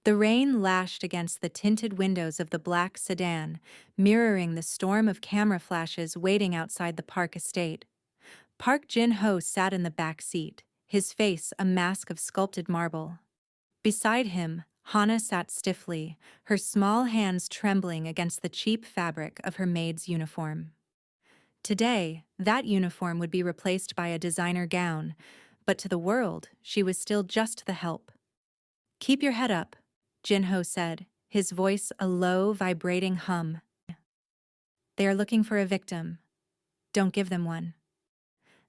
The rain lashed against the tinted windows of the black sedan, mirroring the storm of camera flashes waiting outside the Park estate. Park Jin-ho sat in the back seat, his face a mask of sculpted marble. Beside him, Hana sat stiffly, her small hands trembling against the cheap fabric of her maid's uniform. Today, that uniform would be replaced by a designer gown, but to the world, she was still just the help. "Keep your head up," Jin-ho said, his voice a low, vibrating hum. "They are looking for a victim. Don't give them one."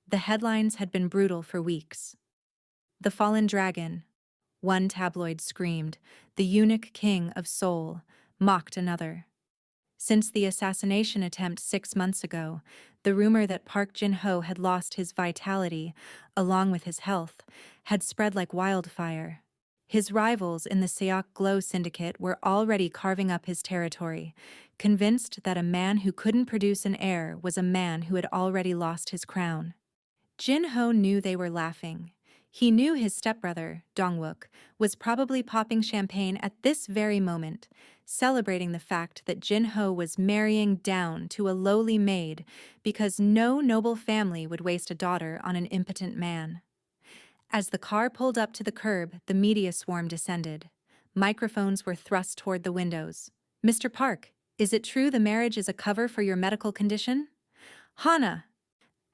The headlines had been brutal for weeks. "The fallen dragon," one tabloid screamed, "the eunuch king of Seoul," mocked another. Since the assassination attempt 6 months ago, the rumor that Park Jin-ho had lost his vitality, along with his health, had spread like wildfire. His rivals in the Seok Glow syndicate were already carving up his territory, convinced that a man who couldn't produce an heir was a man who had already lost his crown. Jin-ho knew they were laughing. He knew his stepbrother, Dong-wook, was probably popping champagne at this very moment, celebrating the fact that Jin-ho was marrying down to a lowly maid because no noble family would waste a daughter on an impotent man. As the car pulled up to the curb, the media swarm descended. Microphones were thrust toward the windows. "Mr. Park, is it true the marriage is a cover for your medical condition?" "Hana,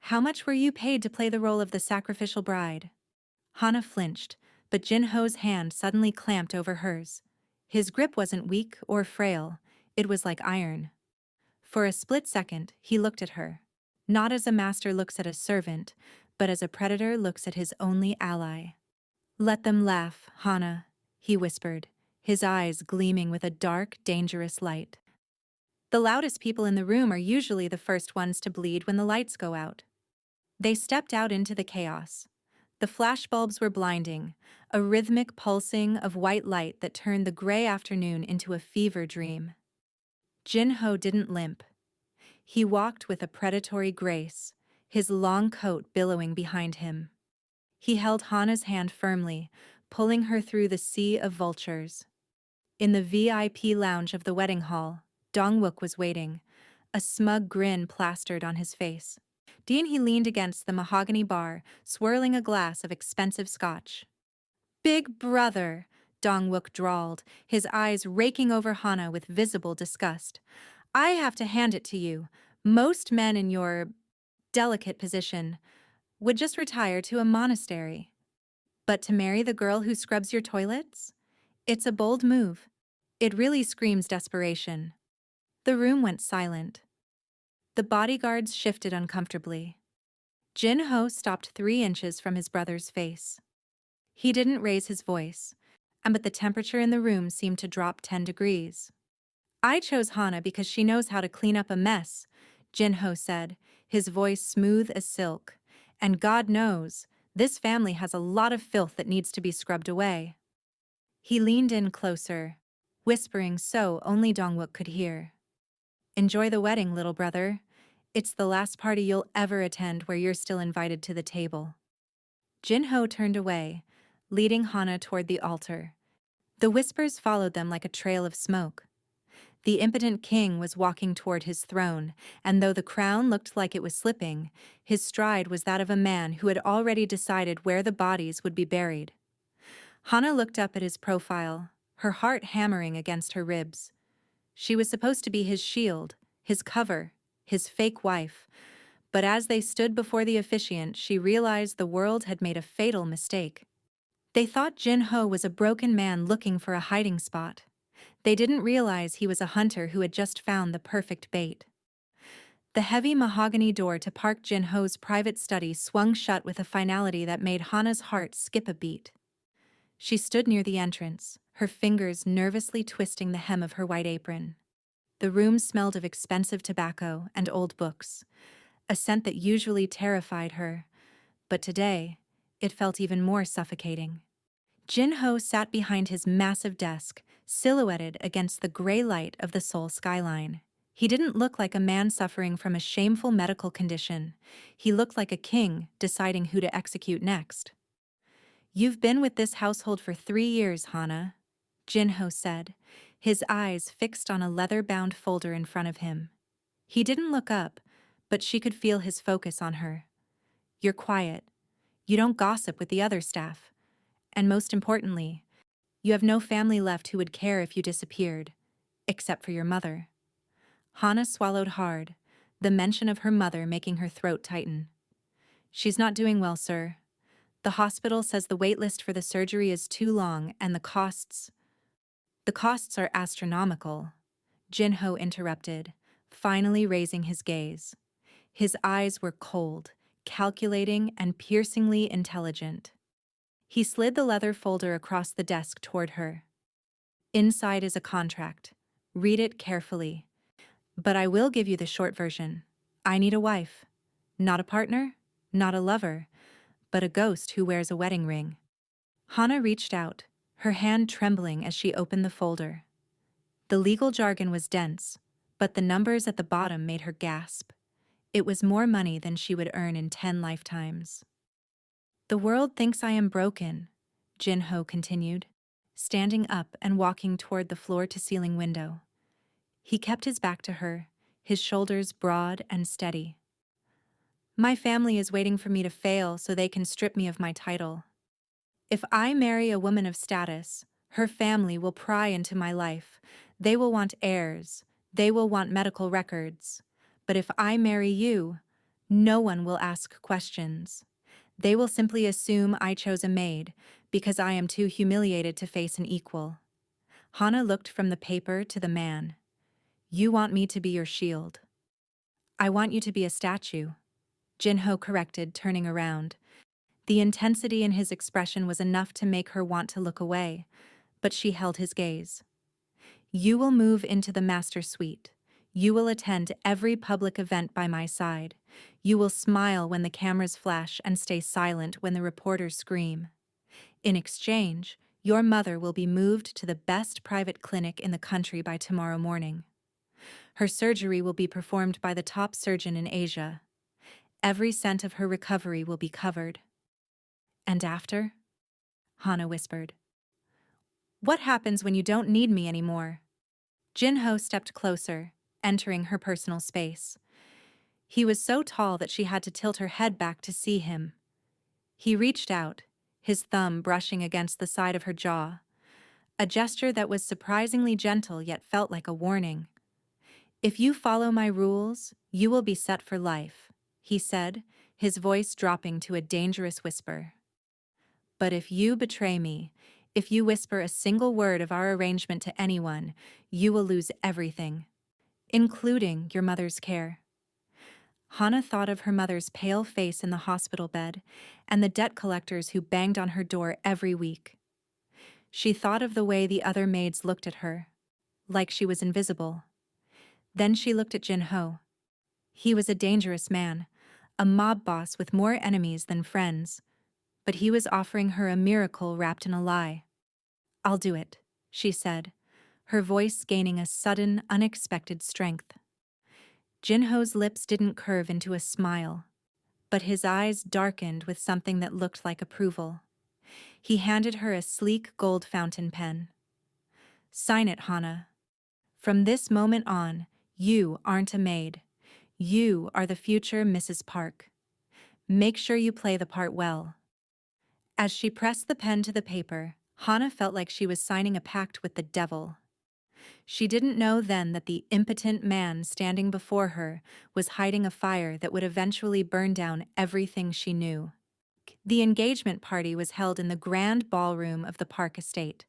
how much were you paid to play the role of the sacrificial bride?" Hana flinched, but Jin-ho's hand suddenly clamped over hers. His grip wasn't weak or frail, it was like iron. For a split second, he looked at her. Not as a master looks at a servant, but as a predator looks at his only ally. "Let them laugh, Hana," he whispered, his eyes gleaming with a dark, dangerous light. "The loudest people in the room are usually the first ones to bleed when the lights go out." They stepped out into the chaos. The flashbulbs were blinding, a rhythmic pulsing of white light that turned the gray afternoon into a fever dream. Jin-ho didn't limp. He walked with a predatory grace, his long coat billowing behind him. He held Hana's hand firmly, pulling her through the sea of vultures. In the VIP lounge of the wedding hall, Dong-wook was waiting, a smug grin plastered on his face. He leaned against the mahogany bar, swirling a glass of expensive scotch. "Big brother," Dong-wook drawled, his eyes raking over Hana with visible disgust. "I have to hand it to you. Most men in your delicate position would just retire to a monastery. But to marry the girl who scrubs your toilets? It's a bold move. It really screams desperation." The room went silent. The bodyguards shifted uncomfortably. Jin-ho stopped 3 inches from his brother's face. He didn't raise his voice, but the temperature in the room seemed to drop 10 degrees. "I chose Hana because she knows how to clean up a mess," Jin-ho said, his voice smooth as silk. "And God knows, this family has a lot of filth that needs to be scrubbed away." He leaned in closer, whispering so only Dong-wook could hear. "Enjoy the wedding, little brother. It's the last party you'll ever attend where you're still invited to the table." Jin-ho turned away, leading Hana toward the altar. The whispers followed them like a trail of smoke. The impotent king was walking toward his throne, and though the crown looked like it was slipping, his stride was that of a man who had already decided where the bodies would be buried. Hana looked up at his profile, her heart hammering against her ribs. She was supposed to be his shield, his cover, his fake wife, but as they stood before the officiant, she realized the world had made a fatal mistake. They thought Jin-ho was a broken man looking for a hiding spot. They didn't realize he was a hunter who had just found the perfect bait. The heavy mahogany door to Park Jin-ho's private study swung shut with a finality that made Hana's heart skip a beat. She stood near the entrance, her fingers nervously twisting the hem of her white apron. The room smelled of expensive tobacco and old books, a scent that usually terrified her, but today, it felt even more suffocating. Jin-ho sat behind his massive desk, silhouetted against the gray light of the Seoul skyline. He didn't look like a man suffering from a shameful medical condition. He looked like a king deciding who to execute next. "You've been with this household for 3 years, Hana," Jin-ho said, his eyes fixed on a leather-bound folder in front of him. He didn't look up, but she could feel his focus on her. You're quiet. You don't gossip with the other staff. And most importantly, you have no family left who would care if you disappeared, except for your mother. Hana swallowed hard, the mention of her mother making her throat tighten. She's not doing well, sir. The hospital says the wait list for the surgery is too long and the costs are astronomical. Jin-ho interrupted, finally raising his gaze. His eyes were cold, calculating, and piercingly intelligent. He slid the leather folder across the desk toward her. Inside is a contract. Read it carefully. But I will give you the short version. I need a wife. Not a partner, not a lover, but a ghost who wears a wedding ring. Hana reached out, her hand trembling as she opened the folder. The legal jargon was dense, but the numbers at the bottom made her gasp. It was more money than she would earn in 10 lifetimes. The world thinks I am broken, Jin-ho continued, standing up and walking toward the floor-to-ceiling window. He kept his back to her, his shoulders broad and steady. My family is waiting for me to fail so they can strip me of my title. If I marry a woman of status, her family will pry into my life. They will want heirs. They will want medical records. But if I marry you, no one will ask questions. They will simply assume I chose a maid because I am too humiliated to face an equal. Hana looked from the paper to the man. You want me to be your shield. I want you to be a statue. Jin-ho corrected, turning around. The intensity in his expression was enough to make her want to look away, but she held his gaze. You will move into the master suite. You will attend every public event by my side. You will smile when the cameras flash and stay silent when the reporters scream. In exchange, your mother will be moved to the best private clinic in the country by tomorrow morning. Her surgery will be performed by the top surgeon in Asia. Every cent of her recovery will be covered. And after? Hana whispered. What happens when you don't need me anymore? Jin-ho stepped closer, entering her personal space. He was so tall that she had to tilt her head back to see him. He reached out, his thumb brushing against the side of her jaw, a gesture that was surprisingly gentle yet felt like a warning. If you follow my rules, you will be set for life, he said, his voice dropping to a dangerous whisper. But if you betray me, if you whisper a single word of our arrangement to anyone, you will lose everything, including your mother's care. Hana thought of her mother's pale face in the hospital bed and the debt collectors who banged on her door every week. She thought of the way the other maids looked at her, like she was invisible. Then she looked at Jin-ho. He was a dangerous man, a mob boss with more enemies than friends, but he was offering her a miracle wrapped in a lie. I'll do it, she said, her voice gaining a sudden, unexpected strength. Jin-ho's lips didn't curve into a smile, but his eyes darkened with something that looked like approval. He handed her a sleek gold fountain pen. Sign it, Hana. From this moment on, you aren't a maid. You are the future Mrs. Park. Make sure you play the part well. As she pressed the pen to the paper, Hana felt like she was signing a pact with the devil. She didn't know then that the impotent man standing before her was hiding a fire that would eventually burn down everything she knew. The engagement party was held in the grand ballroom of the Park estate,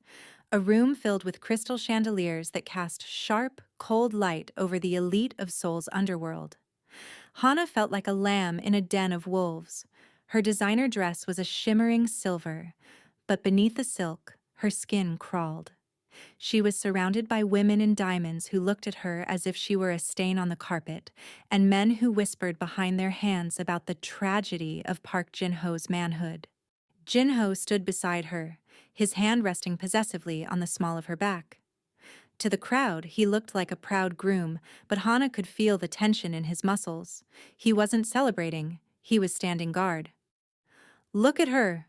a room filled with crystal chandeliers that cast sharp, cold light over the elite of Seoul's underworld. Hana felt like a lamb in a den of wolves. Her designer dress was a shimmering silver, but beneath the silk, her skin crawled. She was surrounded by women in diamonds who looked at her as if she were a stain on the carpet, and men who whispered behind their hands about the tragedy of Park Jin-ho's manhood. Jin-ho stood beside her, his hand resting possessively on the small of her back. To the crowd, he looked like a proud groom, but Hana could feel the tension in his muscles. He wasn't celebrating, he was standing guard. Look at her!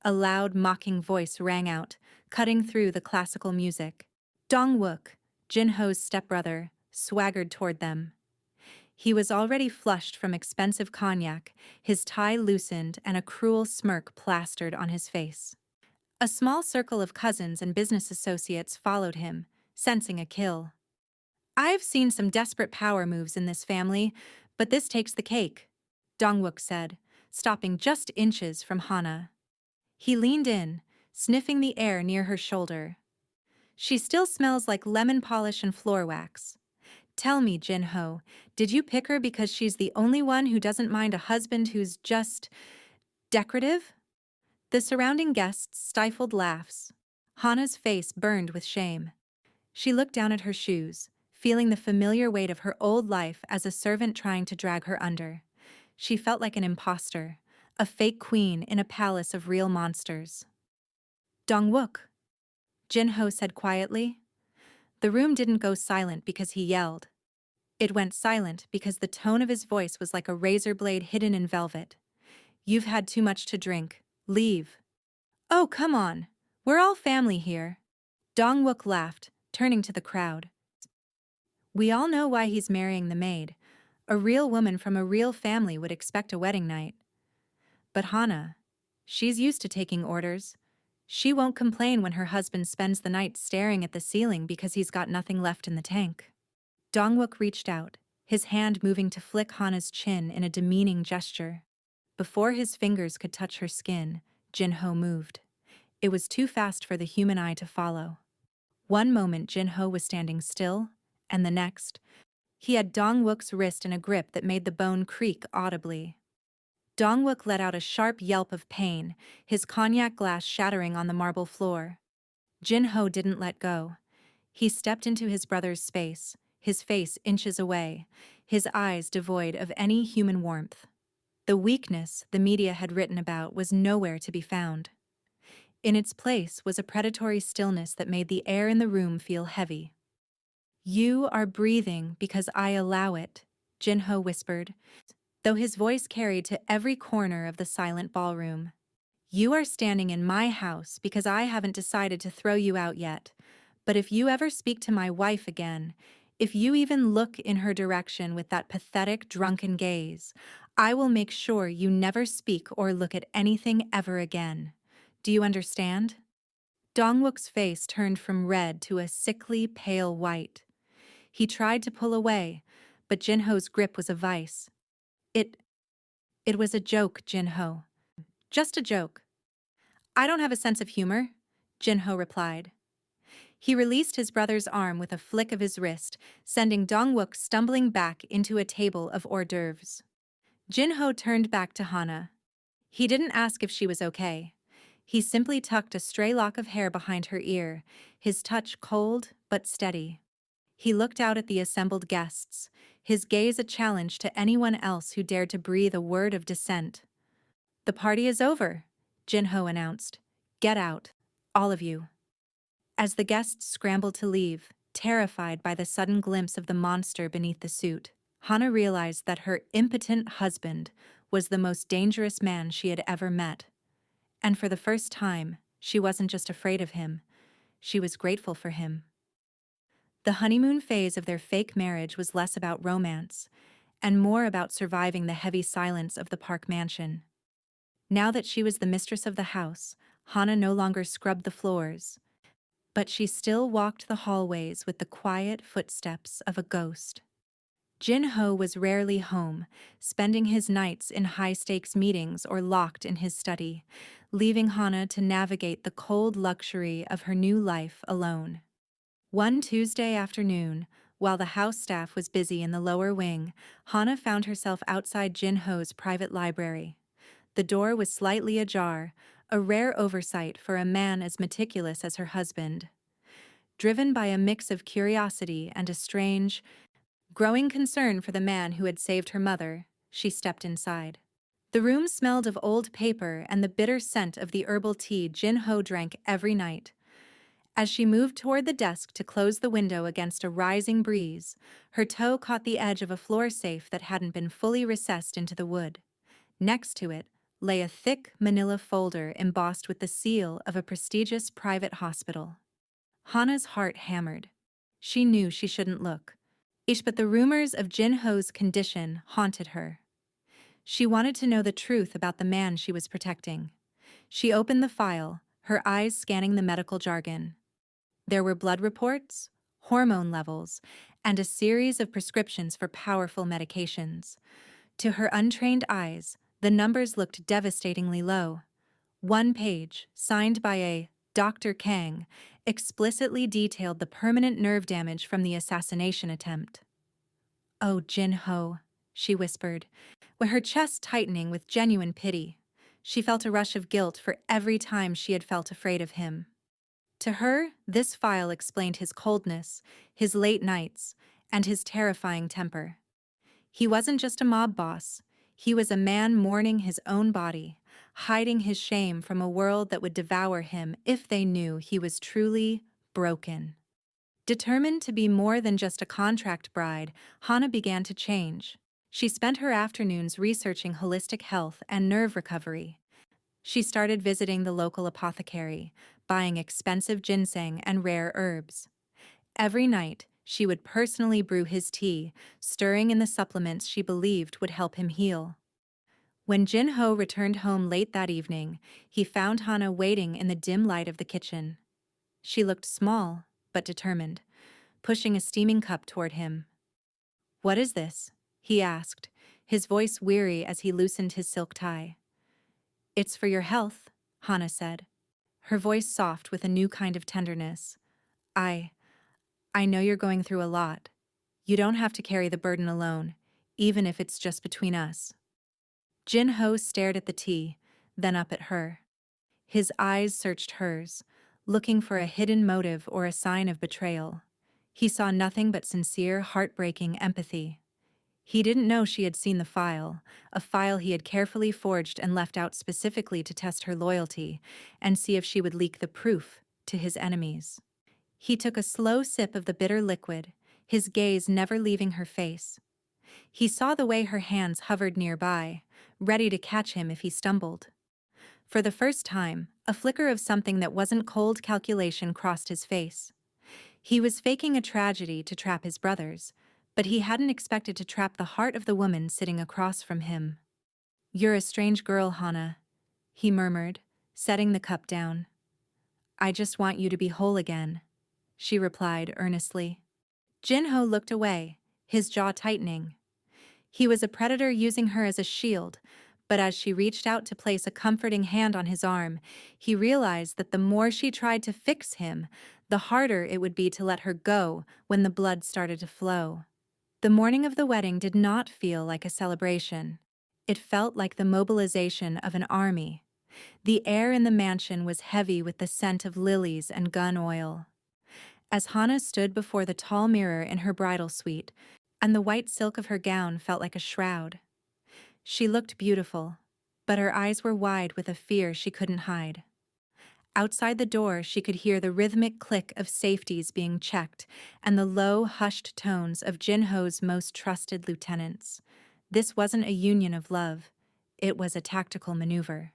A loud, mocking voice rang out, cutting through the classical music. Dong-wook, Jin-ho's stepbrother, swaggered toward them. He was already flushed from expensive cognac, his tie loosened and a cruel smirk plastered on his face. A small circle of cousins and business associates followed him, sensing a kill. "I've seen some desperate power moves in this family, but this takes the cake," Dongwook said, stopping just inches from Hana. He leaned in, sniffing the air near her shoulder. "She still smells like lemon polish and floor wax. Tell me, Jin-ho, did you pick her because she's the only one who doesn't mind a husband who's just decorative?" The surrounding guests stifled laughs. Hana's face burned with shame. She looked down at her shoes, feeling the familiar weight of her old life as a servant trying to drag her under. She felt like an imposter, a fake queen in a palace of real monsters. "Dongwook," Jin-ho said quietly. The room didn't go silent because he yelled. It went silent because the tone of his voice was like a razor blade hidden in velvet. "You've had too much to drink. Leave." "Oh, come on. We're all family here." Dongwook laughed, turning to the crowd. "We all know why he's marrying the maid. A real woman from a real family would expect a wedding night. But Hana, she's used to taking orders. She won't complain when her husband spends the night staring at the ceiling because he's got nothing left in the tank." Dongwook reached out, his hand moving to flick Hana's chin in a demeaning gesture. Before his fingers could touch her skin, Jin-ho moved. It was too fast for the human eye to follow. One moment Jin-ho was standing still, and the next, he had Dong-wook's wrist in a grip that made the bone creak audibly. Dong-wook let out a sharp yelp of pain, his cognac glass shattering on the marble floor. Jin-ho didn't let go. He stepped into his brother's space, his face inches away, his eyes devoid of any human warmth. The weakness the media had written about was nowhere to be found. In its place was a predatory stillness that made the air in the room feel heavy. "You are breathing because I allow it," Jin-ho whispered, though his voice carried to every corner of the silent ballroom. "You are standing in my house because I haven't decided to throw you out yet. But if you ever speak to my wife again, if you even look in her direction with that pathetic, drunken gaze, I will make sure you never speak or look at anything ever again. Do you understand?" Dongwook's face turned from red to a sickly, pale white. He tried to pull away, but Jin-ho's grip was a vice. It was a joke, Jin-ho. Just a joke." "I don't have a sense of humor," Jin-ho replied. He released his brother's arm with a flick of his wrist, sending Dong-wook stumbling back into a table of hors d'oeuvres. Jin-ho turned back to Hana. He didn't ask if she was okay. He simply tucked a stray lock of hair behind her ear, his touch cold but steady. He looked out at the assembled guests, his gaze a challenge to anyone else who dared to breathe a word of dissent. "The party is over," Jin-ho announced. "Get out, all of you." As the guests scrambled to leave, terrified by the sudden glimpse of the monster beneath the suit, Hana realized that her impotent husband was the most dangerous man she had ever met. And for the first time, she wasn't just afraid of him, she was grateful for him. The honeymoon phase of their fake marriage was less about romance, and more about surviving the heavy silence of the Park mansion. Now that she was the mistress of the house, Hana no longer scrubbed the floors, but she still walked the hallways with the quiet footsteps of a ghost. Jin-ho was rarely home, spending his nights in high-stakes meetings or locked in his study, leaving Hana to navigate the cold luxury of her new life alone. One Tuesday afternoon, while the house staff was busy in the lower wing, Hana found herself outside Jin-ho's private library. The door was slightly ajar, a rare oversight for a man as meticulous as her husband. Driven by a mix of curiosity and a strange, growing concern for the man who had saved her mother, she stepped inside. The room smelled of old paper and the bitter scent of the herbal tea Jin-ho drank every night. As she moved toward the desk to close the window against a rising breeze, her toe caught the edge of a floor safe that hadn't been fully recessed into the wood. Next to it, lay a thick manila folder embossed with the seal of a prestigious private hospital. Hana's heart hammered. She knew she shouldn't look. But the rumors of Jin-ho's condition haunted her. She wanted to know the truth about the man she was protecting. She opened the file, her eyes scanning the medical jargon. There were blood reports, hormone levels, and a series of prescriptions for powerful medications. To her untrained eyes, the numbers looked devastatingly low. One page, signed by a Dr. Kang, explicitly detailed the permanent nerve damage from the assassination attempt. "Oh, Jin-ho," she whispered, with her chest tightening with genuine pity. She felt a rush of guilt for every time she had felt afraid of him. To her, this file explained his coldness, his late nights, and his terrifying temper. He wasn't just a mob boss. He was a man mourning his own body, hiding his shame from a world that would devour him if they knew he was truly broken. Determined to be more than just a contract bride, Hana began to change. She spent her afternoons researching holistic health and nerve recovery. She started visiting the local apothecary, buying expensive ginseng and rare herbs. Every night, she would personally brew his tea, stirring in the supplements she believed would help him heal. When Jin-ho returned home late that evening, he found Hana waiting in the dim light of the kitchen. She looked small, but determined, pushing a steaming cup toward him. "What is this?" he asked, his voice weary as he loosened his silk tie. "It's for your health," Hana said, her voice soft with a new kind of tenderness. I know you're going through a lot. You don't have to carry the burden alone, even if it's just between us." Jin-ho stared at the tea, then up at her. His eyes searched hers, looking for a hidden motive or a sign of betrayal. He saw nothing but sincere, heartbreaking empathy. He didn't know she had seen the file, a file he had carefully forged and left out specifically to test her loyalty and see if she would leak the proof to his enemies. He took a slow sip of the bitter liquid, his gaze never leaving her face. He saw the way her hands hovered nearby, ready to catch him if he stumbled. For the first time, a flicker of something that wasn't cold calculation crossed his face. He was faking a tragedy to trap his brothers, but he hadn't expected to trap the heart of the woman sitting across from him. "You're a strange girl, Hana," he murmured, setting the cup down. "I just want you to be whole again," she replied earnestly. Jin-ho looked away, his jaw tightening. He was a predator using her as a shield, but as she reached out to place a comforting hand on his arm, he realized that the more she tried to fix him, the harder it would be to let her go when the blood started to flow. The morning of the wedding did not feel like a celebration. It felt like the mobilization of an army. The air in the mansion was heavy with the scent of lilies and gun oil. As Hana stood before the tall mirror in her bridal suite, and the white silk of her gown felt like a shroud. She looked beautiful, but her eyes were wide with a fear she couldn't hide. Outside the door, she could hear the rhythmic click of safeties being checked and the low, hushed tones of Jin-ho's most trusted lieutenants. This wasn't a union of love. It was a tactical maneuver.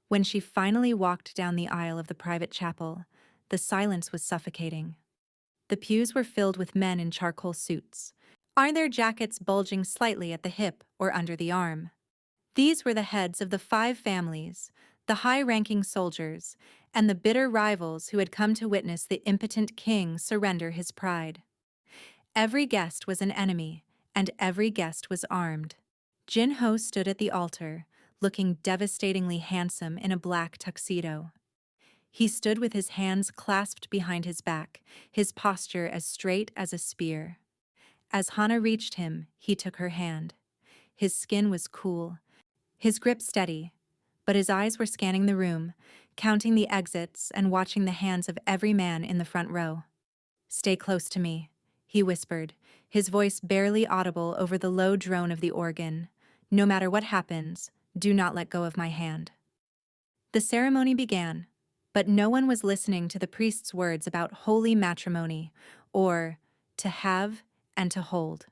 When she finally walked down the aisle of the private chapel, the silence was suffocating. The pews were filled with men in charcoal suits, their jackets bulging slightly at the hip or under the arm. These were the heads of the 5 families, the high-ranking soldiers, and the bitter rivals who had come to witness the impotent king surrender his pride. Every guest was an enemy, and every guest was armed. Jin-ho stood at the altar, looking devastatingly handsome in a black tuxedo. He stood with his hands clasped behind his back, his posture as straight as a spear. As Hana reached him, he took her hand. His skin was cool, his grip steady, but his eyes were scanning the room, counting the exits and watching the hands of every man in the front row. "Stay close to me," he whispered, his voice barely audible over the low drone of the organ. "No matter what happens, do not let go of my hand." The ceremony began, but no one was listening to the priest's words about holy matrimony, or to have and to hold.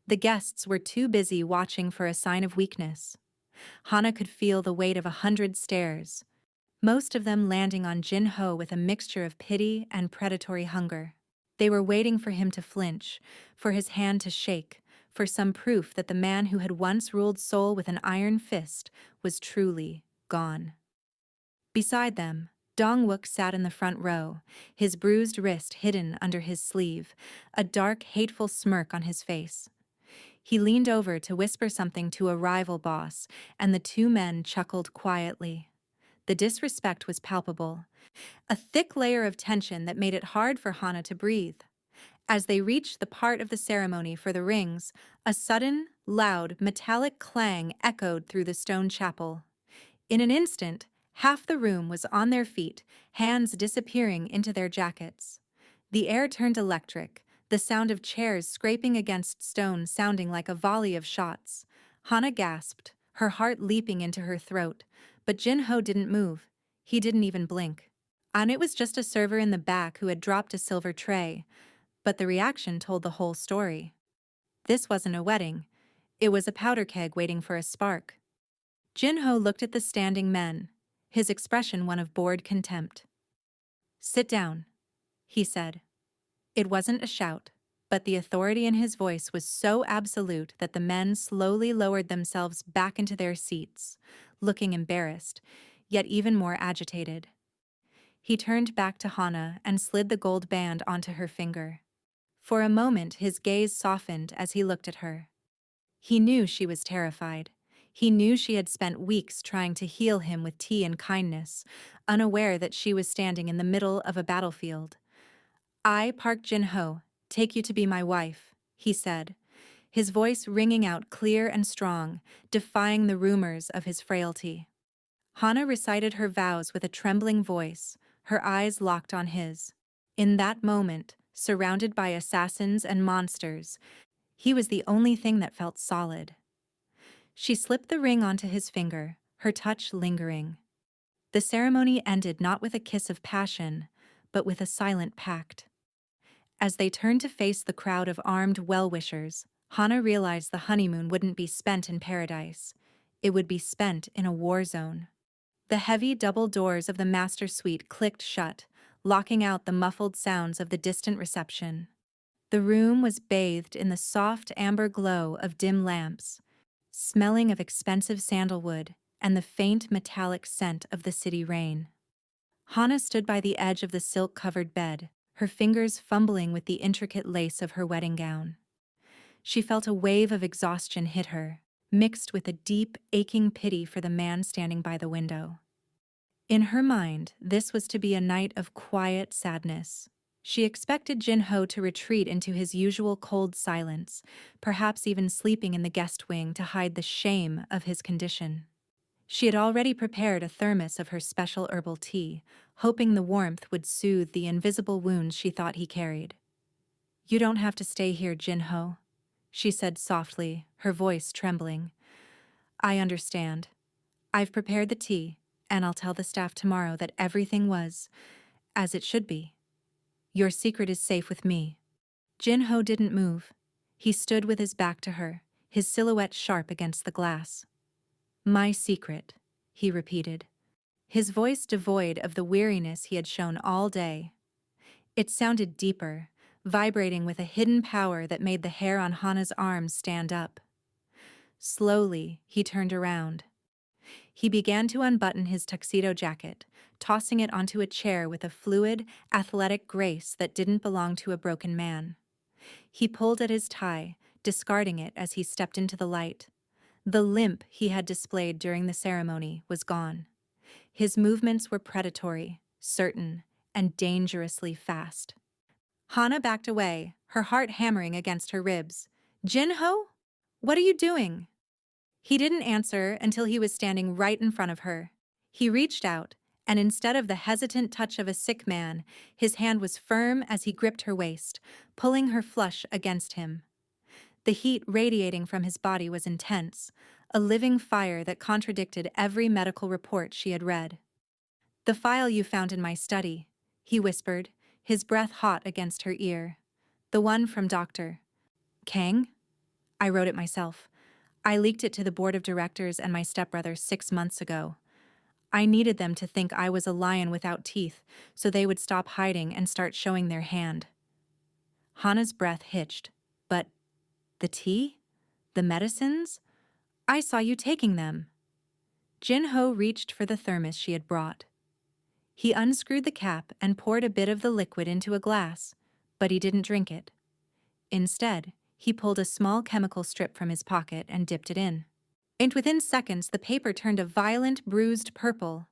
The guests were too busy watching for a sign of weakness. Hana could feel the weight of 100 stares, most of them landing on Jin-ho with a mixture of pity and predatory hunger. They were waiting for him to flinch, for his hand to shake, for some proof that the man who had once ruled Seoul with an iron fist was truly gone. Beside them, Dong-wook sat in the front row, his bruised wrist hidden under his sleeve, a dark, hateful smirk on his face. He leaned over to whisper something to a rival boss, and the two men chuckled quietly. The disrespect was palpable, a thick layer of tension that made it hard for Hana to breathe. As they reached the part of the ceremony for the rings, a sudden, loud, metallic clang echoed through the stone chapel. In an instant, half the room was on their feet, hands disappearing into their jackets. The air turned electric, the sound of chairs scraping against stone sounding like a volley of shots. Hana gasped, her heart leaping into her throat, but Jin-ho didn't move. He didn't even blink. And it was just a server in the back who had dropped a silver tray, but the reaction told the whole story. This wasn't a wedding. It was a powder keg waiting for a spark. Jin-ho looked at the standing men, his expression one of bored contempt. "Sit down," he said. It wasn't a shout, but the authority in his voice was so absolute that the men slowly lowered themselves back into their seats, looking embarrassed, yet even more agitated. He turned back to Hana and slid the gold band onto her finger. For a moment his gaze softened as he looked at her. He knew she was terrified. He knew she had spent weeks trying to heal him with tea and kindness, unaware that she was standing in the middle of a battlefield. "I, Park Jin-ho, take you to be my wife," he said, his voice ringing out clear and strong, defying the rumors of his frailty. Hana recited her vows with a trembling voice, her eyes locked on his. In that moment, surrounded by assassins and monsters, he was the only thing that felt solid. She slipped the ring onto his finger, her touch lingering. The ceremony ended not with a kiss of passion, but with a silent pact. As they turned to face the crowd of armed well-wishers, Hana realized the honeymoon wouldn't be spent in paradise. It would be spent in a war zone. The heavy double doors of the master suite clicked shut, locking out the muffled sounds of the distant reception. The room was bathed in the soft amber glow of dim lamps, smelling of expensive sandalwood and the faint metallic scent of the city rain. Hana stood by the edge of the silk-covered bed, her fingers fumbling with the intricate lace of her wedding gown. She felt a wave of exhaustion hit her, mixed with a deep, aching pity for the man standing by the window. In her mind, this was to be a night of quiet sadness. She expected Jin-ho to retreat into his usual cold silence, perhaps even sleeping in the guest wing to hide the shame of his condition. She had already prepared a thermos of her special herbal tea, hoping the warmth would soothe the invisible wounds she thought he carried. "You don't have to stay here, Jin-ho," she said softly, her voice trembling. "I understand. I've prepared the tea, and I'll tell the staff tomorrow that everything was as it should be. Your secret is safe with me." Jin-ho didn't move. He stood with his back to her, his silhouette sharp against the glass. "My secret," he repeated, his voice devoid of the weariness he had shown all day. It sounded deeper, vibrating with a hidden power that made the hair on Hana's arms stand up. Slowly, he turned around. He began to unbutton his tuxedo jacket, tossing it onto a chair with a fluid, athletic grace that didn't belong to a broken man. He pulled at his tie, discarding it as he stepped into the light. The limp he had displayed during the ceremony was gone. His movements were predatory, certain, and dangerously fast. Hana backed away, her heart hammering against her ribs. "Jin-ho? What are you doing?" He didn't answer until he was standing right in front of her. He reached out, and instead of the hesitant touch of a sick man, his hand was firm as he gripped her waist, pulling her flush against him. The heat radiating from his body was intense, a living fire that contradicted every medical report she had read. "The file you found in my study," he whispered, his breath hot against her ear. "The one from Dr. Kang? I wrote it myself. I leaked it to the board of directors and my stepbrother 6 months ago. I needed them to think I was a lion without teeth, so they would stop hiding and start showing their hand. Hana's breath hitched. But the tea? The medicines? I saw you taking them. Jin-ho reached for the thermos she had brought. He unscrewed the cap and poured a bit of the liquid into a glass, but he didn't drink it. Instead, he pulled a small chemical strip from his pocket and dipped it in. And within seconds, the paper turned a violent, bruised purple.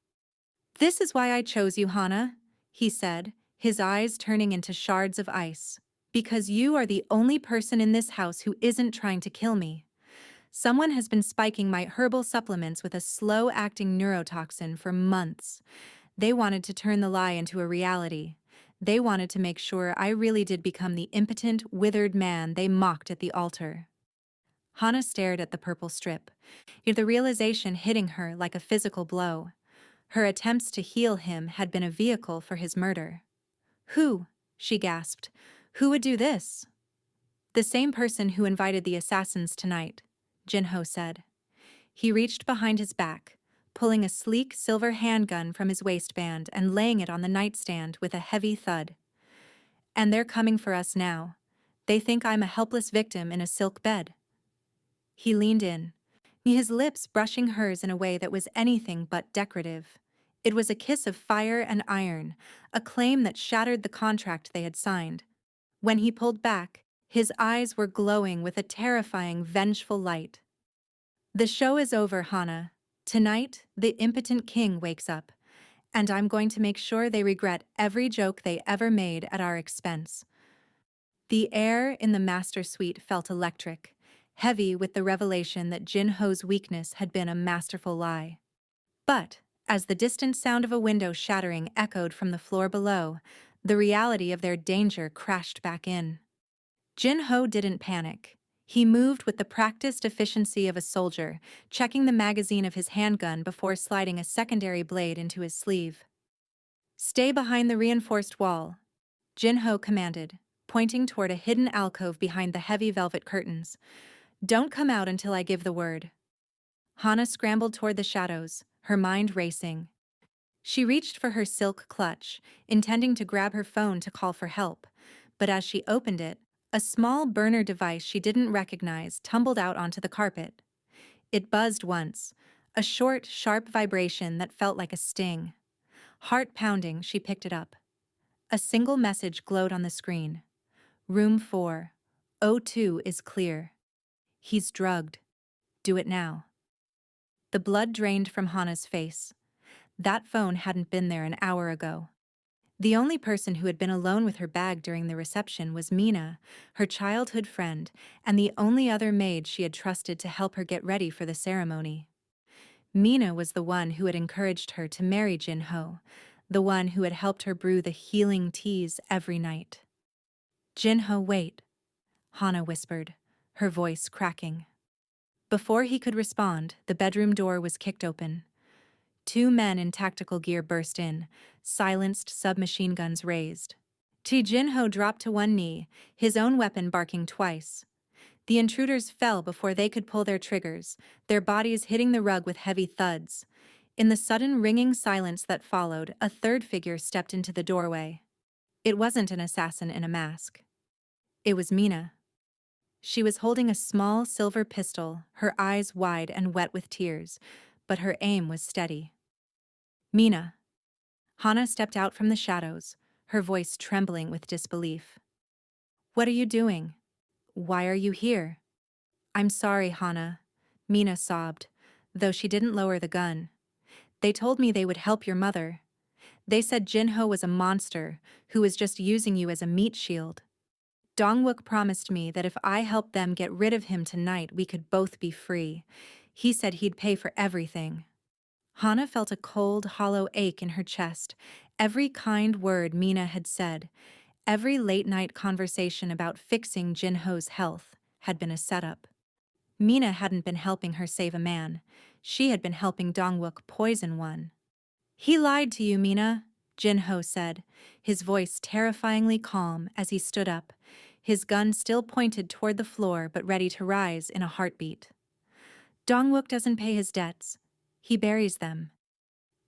"This is why I chose you, Hana," he said, his eyes turning into shards of ice. "Because you are the only person in this house who isn't trying to kill me. Someone has been spiking my herbal supplements with a slow-acting neurotoxin for months. They wanted to turn the lie into a reality. They wanted to make sure I really did become the impotent, withered man they mocked at the altar." Hana stared at the purple strip, yet the realization hitting her like a physical blow. Her attempts to heal him had been a vehicle for his murder. "Who?" she gasped. "Who would do this?" "The same person who invited the assassins tonight," Jin-ho said. He reached behind his back, pulling a sleek silver handgun from his waistband and laying it on the nightstand with a heavy thud. "And they're coming for us now. They think I'm a helpless victim in a silk bed." He leaned in, his lips brushing hers in a way that was anything but decorative. It was a kiss of fire and iron, a claim that shattered the contract they had signed. When he pulled back, his eyes were glowing with a terrifying, vengeful light. "The show is over, Hana. Tonight, the impotent king wakes up, and I'm going to make sure they regret every joke they ever made at our expense." The air in the master suite felt electric, heavy with the revelation that Jin-ho's weakness had been a masterful lie. But, as the distant sound of a window shattering echoed from the floor below, the reality of their danger crashed back in. Jin-ho didn't panic. He moved with the practiced efficiency of a soldier, checking the magazine of his handgun before sliding a secondary blade into his sleeve. "Stay behind the reinforced wall," Jin-ho commanded, pointing toward a hidden alcove behind the heavy velvet curtains. "Don't come out until I give the word." Hana scrambled toward the shadows, her mind racing. She reached for her silk clutch, intending to grab her phone to call for help, but as she opened it, a small burner device she didn't recognize tumbled out onto the carpet. It buzzed once, a short, sharp vibration that felt like a sting. Heart pounding, she picked it up. A single message glowed on the screen. "Room 4. O2 is clear. He's drugged. Do it now." The blood drained from Hana's face. That phone hadn't been there an hour ago. The only person who had been alone with her bag during the reception was Mina, her childhood friend, and the only other maid she had trusted to help her get ready for the ceremony. Mina was the one who had encouraged her to marry Jin-ho, the one who had helped her brew the healing teas every night. "Jin-ho, wait," Hana whispered, her voice cracking. Before he could respond, the bedroom door was kicked open. 2 men in tactical gear burst in, silenced submachine guns raised. Jin-ho dropped to one knee, his own weapon barking twice. The intruders fell before they could pull their triggers, their bodies hitting the rug with heavy thuds. In the sudden ringing silence that followed, a third figure stepped into the doorway. It wasn't an assassin in a mask. It was Mina. She was holding a small silver pistol, her eyes wide and wet with tears, but her aim was steady. "Mina." Hana stepped out from the shadows, her voice trembling with disbelief. "What are you doing? Why are you here?" "I'm sorry, Hana," Mina sobbed, though she didn't lower the gun. "They told me they would help your mother. They said Jin-ho was a monster who was just using you as a meat shield. Dongwook promised me that if I helped them get rid of him tonight, we could both be free. He said he'd pay for everything." Hana felt a cold, hollow ache in her chest. Every kind word Mina had said, every late-night conversation about fixing Jin-ho's health, had been a setup. Mina hadn't been helping her save a man. She had been helping Dongwook poison one. "He lied to you, Mina," Jin-ho said, his voice terrifyingly calm as he stood up, his gun still pointed toward the floor but ready to rise in a heartbeat. Dongwook doesn't pay his debts. He buries them.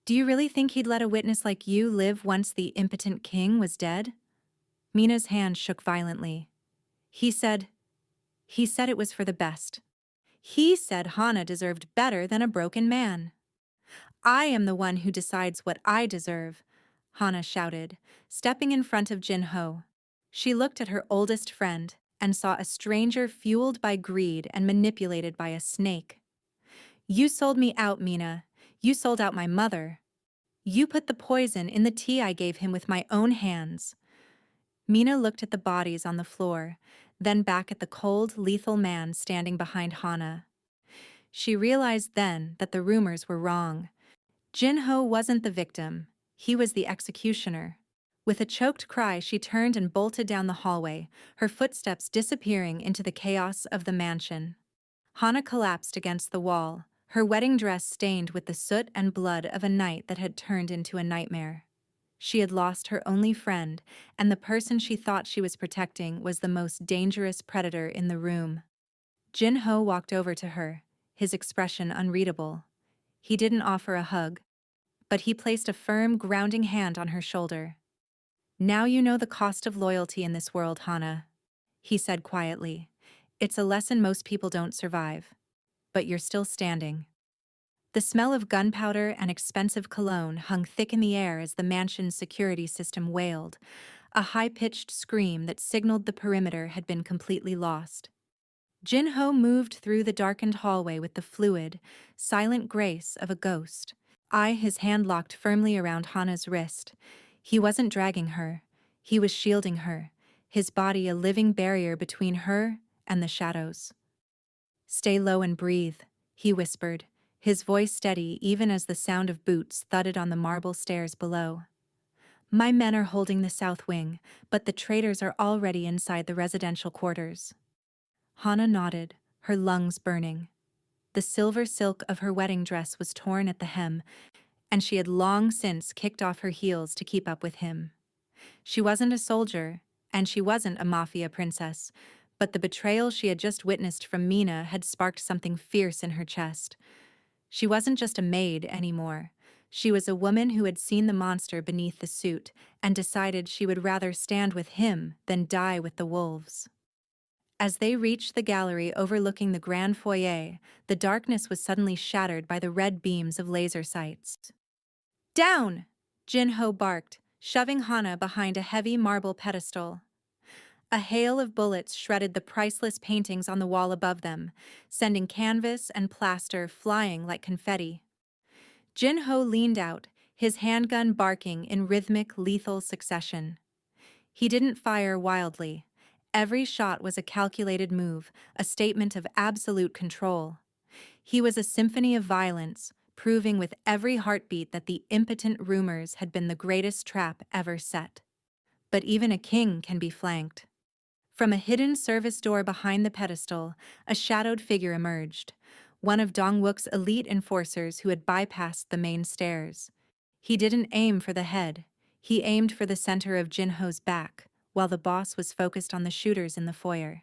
Do you really think he'd let a witness like you live once the impotent king was dead? Mina's hand shook violently. He said it was for the best. He said Hana deserved better than a broken man. I am the one who decides what I deserve, Hana shouted, stepping in front of Jin-ho. She looked at her oldest friend and saw a stranger fueled by greed and manipulated by a snake. You sold me out, Mina. You sold out my mother. You put the poison in the tea I gave him with my own hands. Mina looked at the bodies on the floor, then back at the cold, lethal man standing behind Hana. She realized then that the rumors were wrong. Jin-ho wasn't the victim. He was the executioner. With a choked cry, she turned and bolted down the hallway, her footsteps disappearing into the chaos of the mansion. Hana collapsed against the wall, her wedding dress stained with the soot and blood of a night that had turned into a nightmare. She had lost her only friend, and the person she thought she was protecting was the most dangerous predator in the room. Jin-ho walked over to her, his expression unreadable. He didn't offer a hug, but he placed a firm, grounding hand on her shoulder. Now you know the cost of loyalty in this world, Hana, he said quietly. It's a lesson most people don't survive. But you're still standing. The smell of gunpowder and expensive cologne hung thick in the air as the mansion's security system wailed, a high-pitched scream that signaled the perimeter had been completely lost. Jin-ho moved through the darkened hallway with the fluid, silent grace of a ghost. His hand locked firmly around Hana's wrist. He wasn't dragging her. He was shielding her, his body a living barrier between her and the shadows. Stay low and breathe, he whispered, his voice steady even as the sound of boots thudded on the marble stairs below. My men are holding the south wing, but the traitors are already inside the residential quarters. Hana nodded, her lungs burning. The silver silk of her wedding dress was torn at the hem, and she had long since kicked off her heels to keep up with him. She wasn't a soldier, and she wasn't a Mafia princess, but the betrayal she had just witnessed from Mina had sparked something fierce in her chest. She wasn't just a maid anymore. She was a woman who had seen the monster beneath the suit and decided she would rather stand with him than die with the wolves. As they reached the gallery overlooking the grand foyer, the darkness was suddenly shattered by the red beams of laser sights. Down! Jin-ho barked, shoving Hana behind a heavy marble pedestal. A hail of bullets shredded the priceless paintings on the wall above them, sending canvas and plaster flying like confetti. Jin-ho leaned out, his handgun barking in rhythmic, lethal succession. He didn't fire wildly. Every shot was a calculated move, a statement of absolute control. He was a symphony of violence, proving with every heartbeat that the impotent rumors had been the greatest trap ever set. But even a king can be flanked. From a hidden service door behind the pedestal, a shadowed figure emerged, one of Dongwook's elite enforcers who had bypassed the main stairs. He didn't aim for the head. He aimed for the center of Jin-ho's back, while the boss was focused on the shooters in the foyer.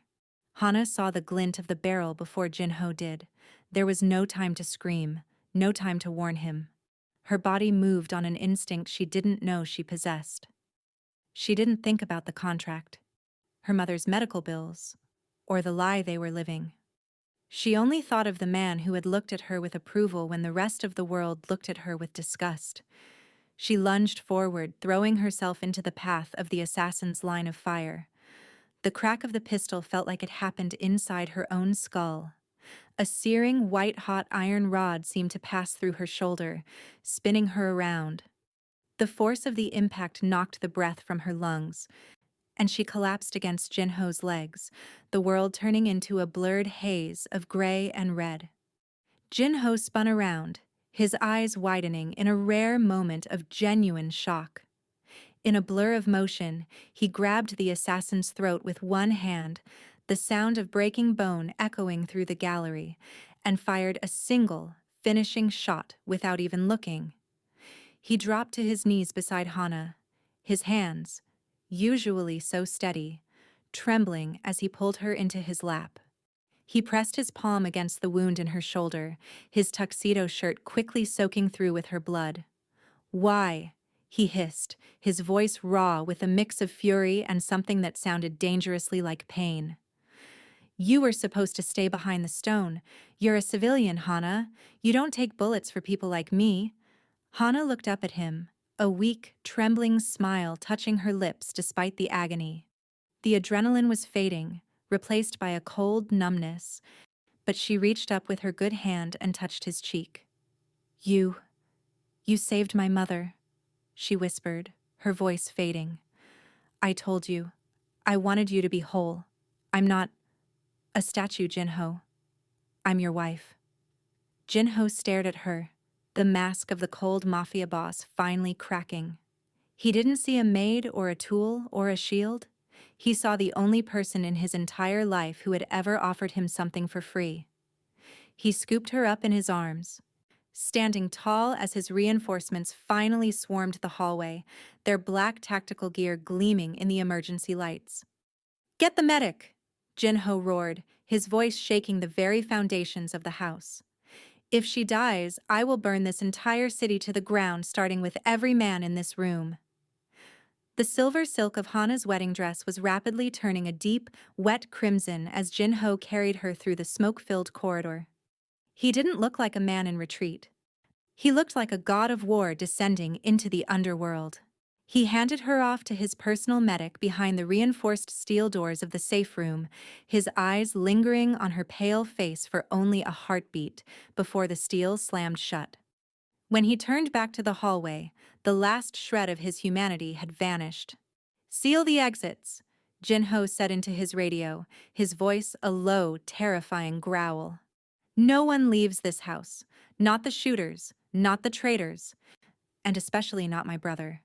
Hana saw the glint of the barrel before Jin-ho did. There was no time to scream, no time to warn him. Her body moved on an instinct she didn't know she possessed. She didn't think about the contract, her mother's medical bills, or the lie they were living. She only thought of the man who had looked at her with approval when the rest of the world looked at her with disgust. She lunged forward, throwing herself into the path of the assassin's line of fire. The crack of the pistol felt like it happened inside her own skull. A searing, white-hot iron rod seemed to pass through her shoulder, spinning her around. The force of the impact knocked the breath from her lungs, and she collapsed against Jin-ho's legs, the world turning into a blurred haze of gray and red. Jin-ho spun around, his eyes widening in a rare moment of genuine shock. In a blur of motion, he grabbed the assassin's throat with one hand, the sound of breaking bone echoing through the gallery, and fired a single, finishing shot without even looking. He dropped to his knees beside Hana, his hands, usually so steady, trembling as he pulled her into his lap. He pressed his palm against the wound in her shoulder, his tuxedo shirt quickly soaking through with her blood. "Why?" he hissed, his voice raw with a mix of fury and something that sounded dangerously like pain. "You were supposed to stay behind the stone. You're a civilian, Hana. You don't take bullets for people like me." Hana looked up at him, a weak, trembling smile touching her lips despite the agony. The adrenaline was fading, replaced by a cold numbness, but she reached up with her good hand and touched his cheek. You saved my mother," she whispered, her voice fading. "I told you. I wanted you to be whole. I'm not a statue, Jinho. I'm your wife." Jinho stared at her, the mask of the cold Mafia boss finally cracking. He didn't see a maid or a tool or a shield. He saw the only person in his entire life who had ever offered him something for free. He scooped her up in his arms, standing tall as his reinforcements finally swarmed the hallway, their black tactical gear gleaming in the emergency lights. "Get the medic!" Jinho roared, his voice shaking the very foundations of the house. "If she dies, I will burn this entire city to the ground, starting with every man in this room." The silver silk of Hana's wedding dress was rapidly turning a deep, wet crimson as Jinho carried her through the smoke-filled corridor. He didn't look like a man in retreat. He looked like a god of war descending into the underworld. He handed her off to his personal medic behind the reinforced steel doors of the safe room, his eyes lingering on her pale face for only a heartbeat before the steel slammed shut. When he turned back to the hallway, the last shred of his humanity had vanished. "Seal the exits," Jinho said into his radio, his voice a low, terrifying growl. "No one leaves this house. Not the shooters, not the traitors, and especially not my brother."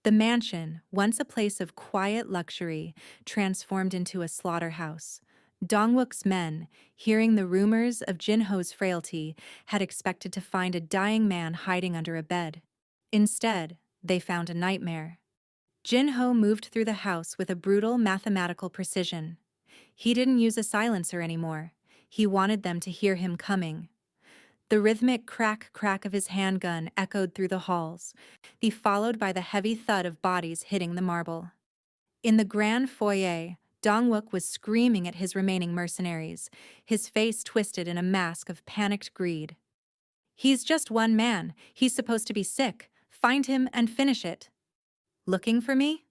The mansion, once a place of quiet luxury, transformed into a slaughterhouse. Dongwook's men, hearing the rumors of Jinho's frailty, had expected to find a dying man hiding under a bed. Instead, they found a nightmare. Jinho moved through the house with a brutal mathematical precision. He didn't use a silencer anymore. He wanted them to hear him coming. The rhythmic crack-crack of his handgun echoed through the halls, followed by the heavy thud of bodies hitting the marble. In the grand foyer, Dongwook was screaming at his remaining mercenaries, his face twisted in a mask of panicked greed. "He's just one man. He's supposed to be sick. Find him and finish it." "Looking for me?"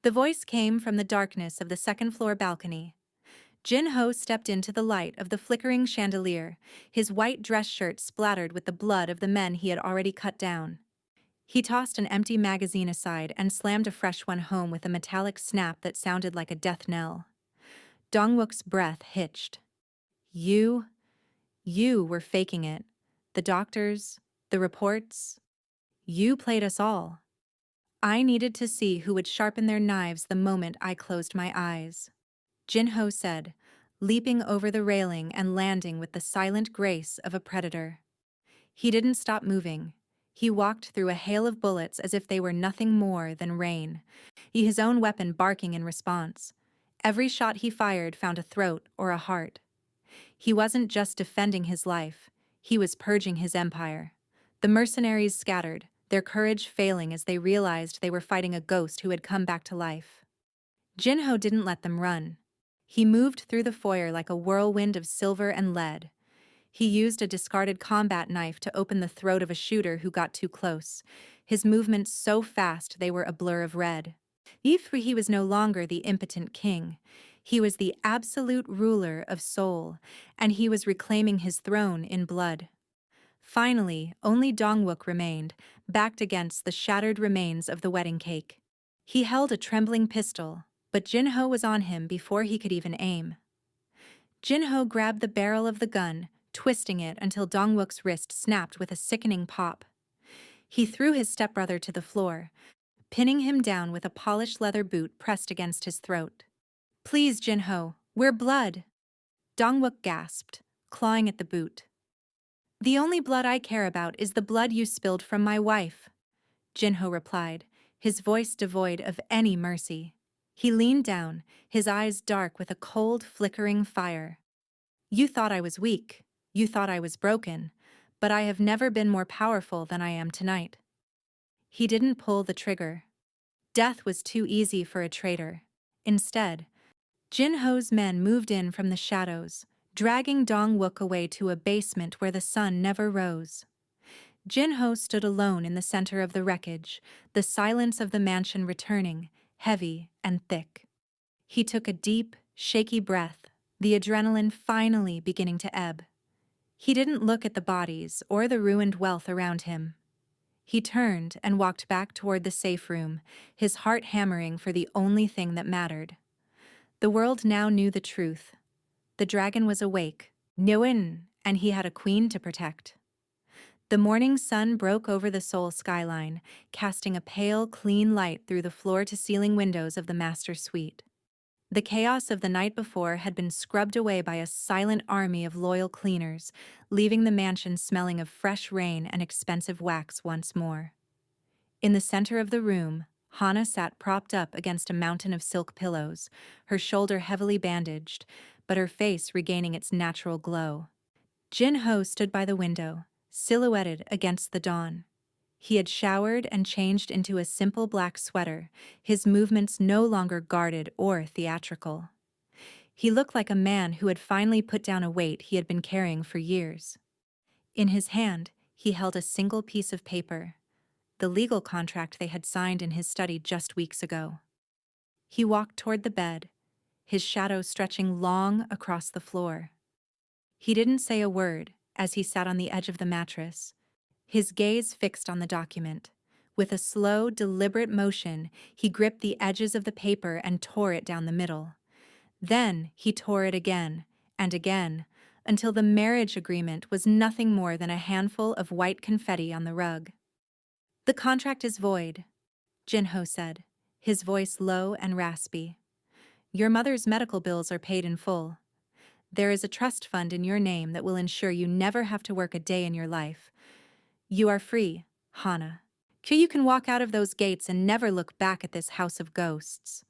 The voice came from the darkness of the second-floor balcony. Jinho stepped into the light of the flickering chandelier, his white dress shirt splattered with the blood of the men he had already cut down. He tossed an empty magazine aside and slammed a fresh one home with a metallic snap that sounded like a death knell. Dongwook's breath hitched. You were faking it. The doctors, the reports. You played us all. I needed to see who would sharpen their knives the moment I closed my eyes." Jinho said, leaping over the railing and landing with the silent grace of a predator. He didn't stop moving. He walked through a hail of bullets as if they were nothing more than rain, his own weapon barking in response. Every shot he fired found a throat or a heart. He wasn't just defending his life, he was purging his empire. The mercenaries scattered, their courage failing as they realized they were fighting a ghost who had come back to life. Jinho didn't let them run. He moved through the foyer like a whirlwind of silver and lead. He used a discarded combat knife to open the throat of a shooter who got too close, his movements so fast they were a blur of red. He was no longer the impotent king. He was the absolute ruler of Seoul, and he was reclaiming his throne in blood. Finally, only Dongwook remained, backed against the shattered remains of the wedding cake. He held a trembling pistol, but Jinho was on him before he could even aim. Jinho grabbed the barrel of the gun, twisting it until Dongwook's wrist snapped with a sickening pop. He threw his stepbrother to the floor, pinning him down with a polished leather boot pressed against his throat. "Please, Jinho, we're blood." Dongwook gasped, clawing at the boot. "The only blood I care about is the blood you spilled from my wife," Jinho replied, his voice devoid of any mercy. He leaned down, his eyes dark with a cold, flickering fire. You thought I was weak. You thought I was broken. But I have never been more powerful than I am tonight. He didn't pull the trigger. Death was too easy for a traitor. Instead, Jin Ho's men moved in from the shadows, dragging Dong Wook away to a basement where the sun never rose. Jin Ho stood alone in the center of the wreckage, the silence of the mansion returning, heavy and thick. He took a deep, shaky breath, the adrenaline finally beginning to ebb. He didn't look at the bodies or the ruined wealth around him. He turned and walked back toward the safe room, his heart hammering for the only thing that mattered. The world now knew the truth. The dragon was awake, Nguyen, and he had a queen to protect. The morning sun broke over the Seoul skyline, casting a pale, clean light through the floor-to-ceiling windows of the master suite. The chaos of the night before had been scrubbed away by a silent army of loyal cleaners, leaving the mansion smelling of fresh rain and expensive wax once more. In the center of the room, Hana sat propped up against a mountain of silk pillows, her shoulder heavily bandaged, but her face regaining its natural glow. Jin Ho stood by the window, silhouetted against the dawn. He had showered and changed into a simple black sweater, his movements no longer guarded or theatrical. He looked like a man who had finally put down a weight he had been carrying for years. In his hand, he held a single piece of paper, the legal contract they had signed in his study just weeks ago. He walked toward the bed, his shadow stretching long across the floor. He didn't say a word as he sat on the edge of the mattress, his gaze fixed on the document. With a slow, deliberate motion, he gripped the edges of the paper and tore it down the middle. Then he tore it again, and again, until the marriage agreement was nothing more than a handful of white confetti on the rug. "The contract is void," Jin Ho said, his voice low and raspy. "Your mother's medical bills are paid in full. There is a trust fund in your name that will ensure you never have to work a day in your life. You are free, Hana. You can walk out of those gates and never look back at this house of ghosts."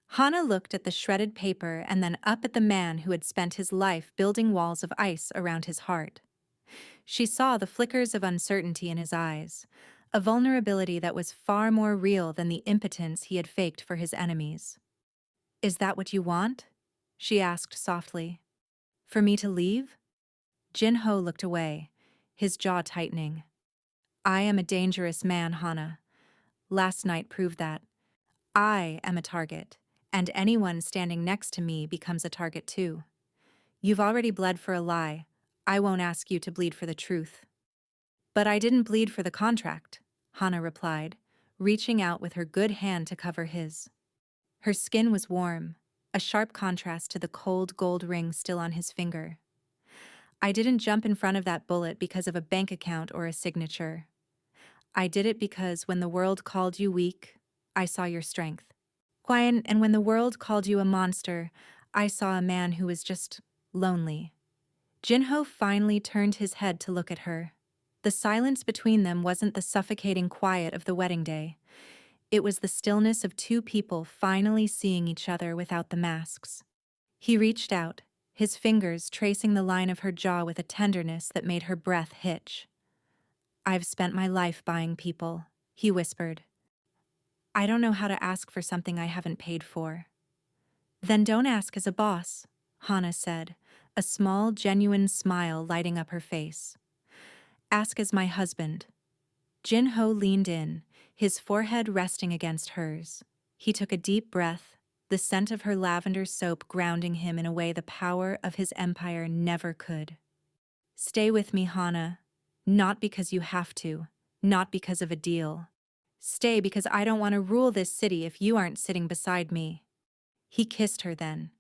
Hana looked at the shredded paper and then up at the man who had spent his life building walls of ice around his heart. She saw the flickers of uncertainty in his eyes, a vulnerability that was far more real than the impotence he had faked for his enemies. "Is that what you want?" she asked softly. "For me to leave?" Jin Ho looked away, his jaw tightening. "I am a dangerous man, Hana. Last night proved that. I am a target, and anyone standing next to me becomes a target too. You've already bled for a lie. I won't ask you to bleed for the truth." "But I didn't bleed for the contract," Hana replied, reaching out with her good hand to cover his. Her skin was warm, a sharp contrast to the cold gold ring still on his finger. "I didn't jump in front of that bullet because of a bank account or a signature. I did it because when the world called you weak, I saw your strength. And when the world called you a monster, I saw a man who was just lonely." Jin Ho finally turned his head to look at her. The silence between them wasn't the suffocating quiet of the wedding day. It was the stillness of two people finally seeing each other without the masks. He reached out, his fingers tracing the line of her jaw with a tenderness that made her breath hitch. "I've spent my life buying people," he whispered. "I don't know how to ask for something I haven't paid for." "Then don't ask as a boss," Hana said, a small, genuine smile lighting up her face. "Ask as my husband." Jin Ho leaned in, his forehead resting against hers. He took a deep breath, the scent of her lavender soap grounding him in a way the power of his empire never could. "Stay with me, Hana. Not because you have to, not because of a deal. Stay because I don't want to rule this city if you aren't sitting beside me." He kissed her then.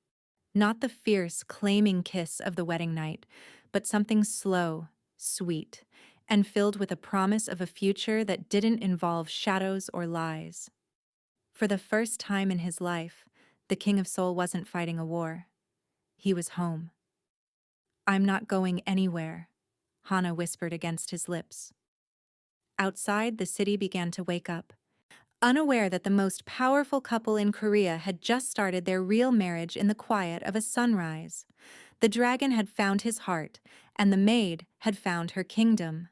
Not the fierce, claiming kiss of the wedding night, but something slow, sweet, and filled with a promise of a future that didn't involve shadows or lies. For the first time in his life, the King of Seoul wasn't fighting a war. He was home. "I'm not going anywhere," Hana whispered against his lips. Outside, the city began to wake up, unaware that the most powerful couple in Korea had just started their real marriage in the quiet of a sunrise. The dragon had found his heart, and the maid had found her kingdom.